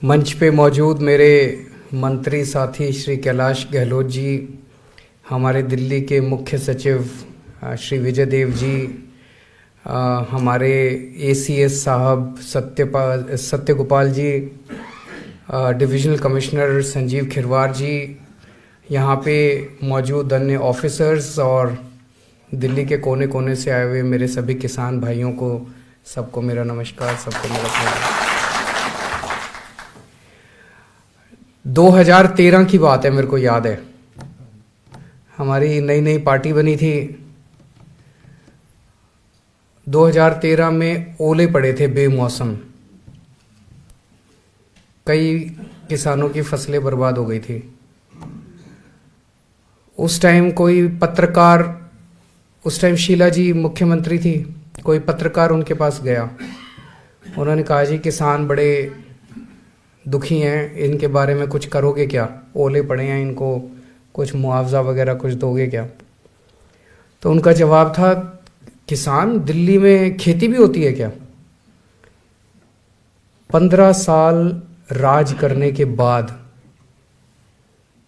मंच पे मौजूद मेरे मंत्री साथी श्री कैलाश गहलोत जी, हमारे दिल्ली के मुख्य सचिव श्री विजय देव जी, हमारे एसीएस साहब सत्यगोपाल जी, डिविजनल कमिश्नर संजीव खिरवार जी, यहाँ पे मौजूद अन्य ऑफिसर्स और दिल्ली के कोने कोने से आए हुए मेरे सभी किसान भाइयों को, सबको मेरा नमस्कार, सबको मेरा सलाम। 2013 की बात है, मेरे को याद है, हमारी नई नई पार्टी बनी थी। 2013 में ओले पड़े थे बेमौसम, कई किसानों की फसलें बर्बाद हो गई थी। उस टाइम कोई पत्रकार, उस टाइम शीला जी मुख्यमंत्री थी, कोई पत्रकार उनके पास गया, उन्होंने कहा जी किसान बड़े दुखी हैं, इनके बारे में कुछ करोगे क्या? ओले पड़े हैं, इनको कुछ मुआवजा वगैरह कुछ दोगे क्या? तो उनका जवाब था, किसान, दिल्ली में खेती भी होती है क्या? 15 साल राज करने के बाद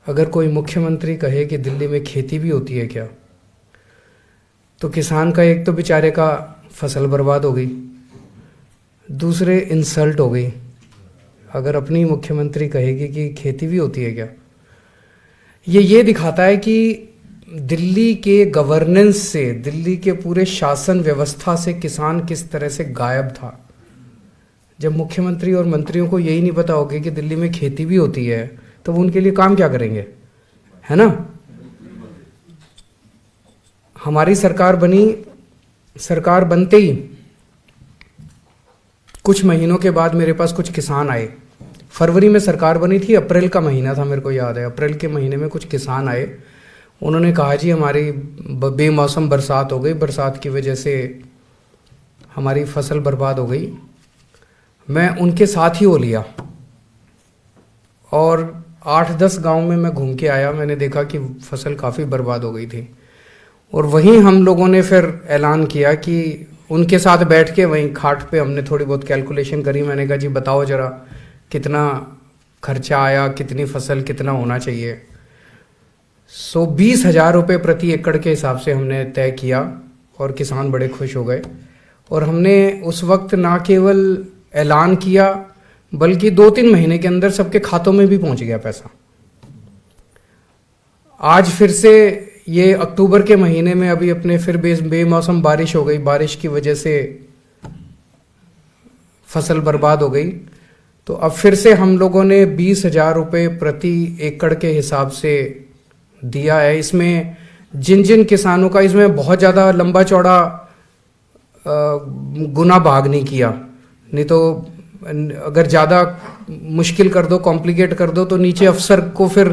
अगर कोई मुख्यमंत्री कहे कि दिल्ली में खेती भी होती है क्या, तो किसान का एक तो बेचारे का फसल बर्बाद हो गई, दूसरे इंसल्ट हो गई। अगर अपनी मुख्यमंत्री कहेगी कि खेती भी होती है क्या, ये दिखाता है कि दिल्ली के गवर्नेंस से, दिल्ली के पूरे शासन व्यवस्था से किसान किस तरह से गायब था। जब मुख्यमंत्री और मंत्रियों को यही नहीं पता होगा कि दिल्ली में खेती भी होती है, तो वो उनके लिए काम क्या करेंगे, है ना? हमारी सरकार बनी, सरकार बनते ही कुछ महीनों के बाद मेरे पास कुछ किसान आए। फरवरी में सरकार बनी थी, अप्रैल का महीना था, मेरे को याद है, अप्रैल के महीने में कुछ किसान आए। उन्होंने कहा जी हमारी बेमौसम बरसात हो गई, बरसात की वजह से हमारी फसल बर्बाद हो गई। मैं उनके साथ ही हो लिया और 8-10 गांव में मैं घूम के आया। मैंने देखा कि फसल काफ़ी बर्बाद हो गई थी और वहीं हम लोगों ने फिर ऐलान किया कि उनके साथ बैठ के वहीं खाट पे हमने थोड़ी बहुत कैलकुलेशन करी। मैंने कहा जी बताओ ज़रा कितना खर्चा आया, कितनी फसल, कितना होना चाहिए। 20,000 रुपये प्रति एकड़ के हिसाब से हमने तय किया और किसान बड़े खुश हो गए। और हमने उस वक्त ना केवल ऐलान किया बल्कि 2-3 महीने के अंदर सबके खातों में भी पहुंच गया पैसा। आज फिर से ये अक्टूबर के महीने में अभी अपने फिर बेमौसम बारिश हो गई, बारिश की वजह से फसल बर्बाद हो गई। तो अब फिर से हम लोगों ने 20,000 रुपये प्रति एकड़ के हिसाब से दिया है। इसमें जिन जिन किसानों का, इसमें बहुत ज़्यादा लंबा चौड़ा गुना भाग नहीं किया, नहीं तो अगर ज़्यादा मुश्किल कर दो, कॉम्प्लिकेट कर दो, तो नीचे अफसर को फिर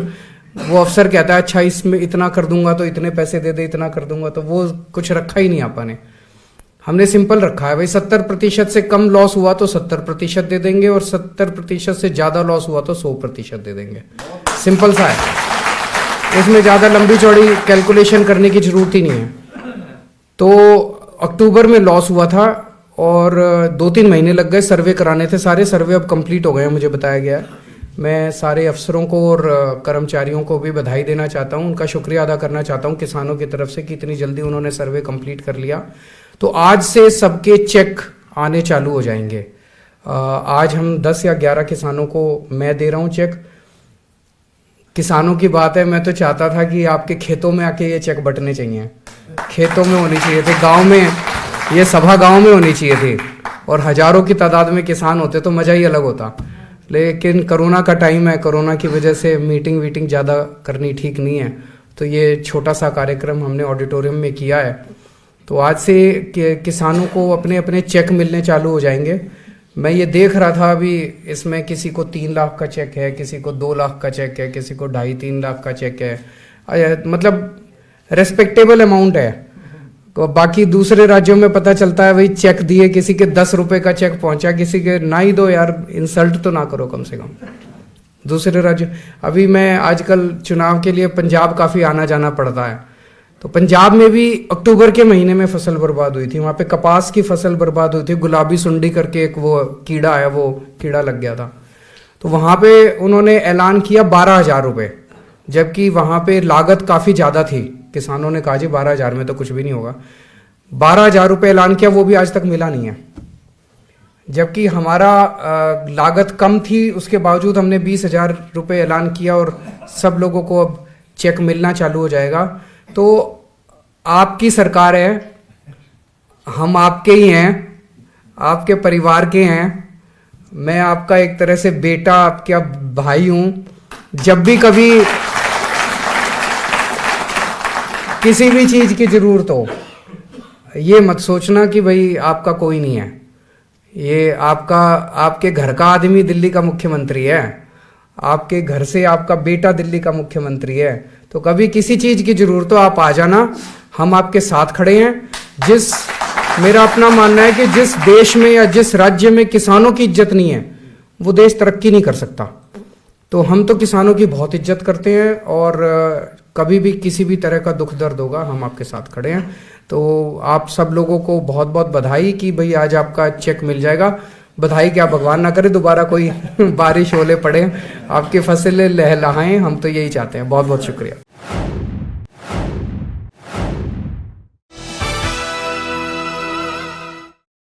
वो अफसर कहता है अच्छा इसमें इतना कर दूंगा तो इतने पैसे दे दे, इतना कर दूंगा, तो वो कुछ रखा ही नहीं आपने। हमने सिंपल रखा है भाई, 70% से कम लॉस हुआ तो 70% दे देंगे और 70% से ज़्यादा लॉस हुआ तो 100% दे देंगे। सिंपल सा है, इसमें ज़्यादा लंबी चौड़ी कैलकुलेशन करने की जरूरत ही नहीं है। तो अक्टूबर में लॉस हुआ था और 2-3 महीने लग गए सर्वे कराने थे। सारे सर्वे अब कंप्लीट हो गए हैं, मुझे बताया गया है। मैं सारे अफसरों को और कर्मचारियों को भी बधाई देना चाहता हूं, उनका शुक्रिया अदा करना चाहता हूं किसानों की तरफ से कि इतनी जल्दी उन्होंने सर्वे कंप्लीट कर लिया। तो आज से सबके चेक आने चालू हो जाएंगे। आज हम 10 या 11 किसानों को मैं दे रहा हूं चेक। किसानों की बात है, मैं तो चाहता था कि आपके खेतों में आके ये चेक बंटने चाहिए, खेतों में होनी चाहिए थे, गाँव में, ये सभा गाँव में होनी चाहिए थी और हजारों की तादाद में किसान होते तो मज़ा ही अलग होता। लेकिन कोरोना का टाइम है, कोरोना की वजह से मीटिंग वीटिंग ज़्यादा करनी ठीक नहीं है, तो ये छोटा सा कार्यक्रम हमने ऑडिटोरियम में किया है। तो आज से किसानों को अपने अपने चेक मिलने चालू हो जाएंगे। मैं ये देख रहा था अभी, इसमें किसी को 3 लाख का चेक है, किसी को 2 लाख का चेक है, किसी को 2.5-3 लाख का चेक है, मतलब रेस्पेक्टेबल अमाउंट है। तो बाकी दूसरे राज्यों में पता चलता है भाई चेक दिए, किसी के 10 रुपए का चेक पहुंचा, किसी के ना ही दो यार, इंसल्ट तो ना करो कम से कम दूसरे राज्य। अभी मैं आजकल चुनाव के लिए पंजाब काफ़ी आना जाना पड़ता है, तो पंजाब में भी अक्टूबर के महीने में फसल बर्बाद हुई थी। वहाँ पे कपास की फसल बर्बाद हुई थी, गुलाबी सुंडी करके एक वो कीड़ा है, वो कीड़ा लग गया था। तो वहाँ पे उन्होंने ऐलान किया 12,000 रुपये, जबकि वहाँ पे लागत काफ़ी ज़्यादा थी। किसानों ने कहा जी 12,000 में तो कुछ भी नहीं होगा। 12,000 रुपये ऐलान किया, वो भी आज तक मिला नहीं है। जबकि हमारा लागत कम थी, उसके बावजूद हमने 20,000 रुपये ऐलान किया और सब लोगों को अब चेक मिलना चालू हो जाएगा। तो आपकी सरकार है, हम आपके ही हैं, आपके परिवार के हैं। मैं आपका एक तरह से बेटा, आपका भाई हूं। जब भी कभी किसी भी चीज की जरूरत हो, ये मत सोचना कि भाई आपका कोई नहीं है। ये आपके घर का आदमी दिल्ली का मुख्यमंत्री है, आपके घर से आपका बेटा दिल्ली का मुख्यमंत्री है। तो कभी किसी चीज की जरूरत हो आप आ जाना, हम आपके साथ खड़े हैं। मेरा अपना मानना है कि जिस देश में या जिस राज्य में किसानों की इज्जत नहीं है, वो देश तरक्की नहीं कर सकता। तो हम तो किसानों की बहुत इज्जत करते हैं और कभी भी किसी भी तरह का दुख दर्द होगा हम आपके साथ खड़े हैं। तो आप सब लोगों को बहुत बहुत बधाई कि भाई आज आपका चेक मिल जाएगा। बधाई क्या, भगवान ना करे दोबारा कोई बारिश ओले पड़े, आपकी फसलें लहलहाएं, हम तो यही चाहते हैं। बहुत बहुत शुक्रिया।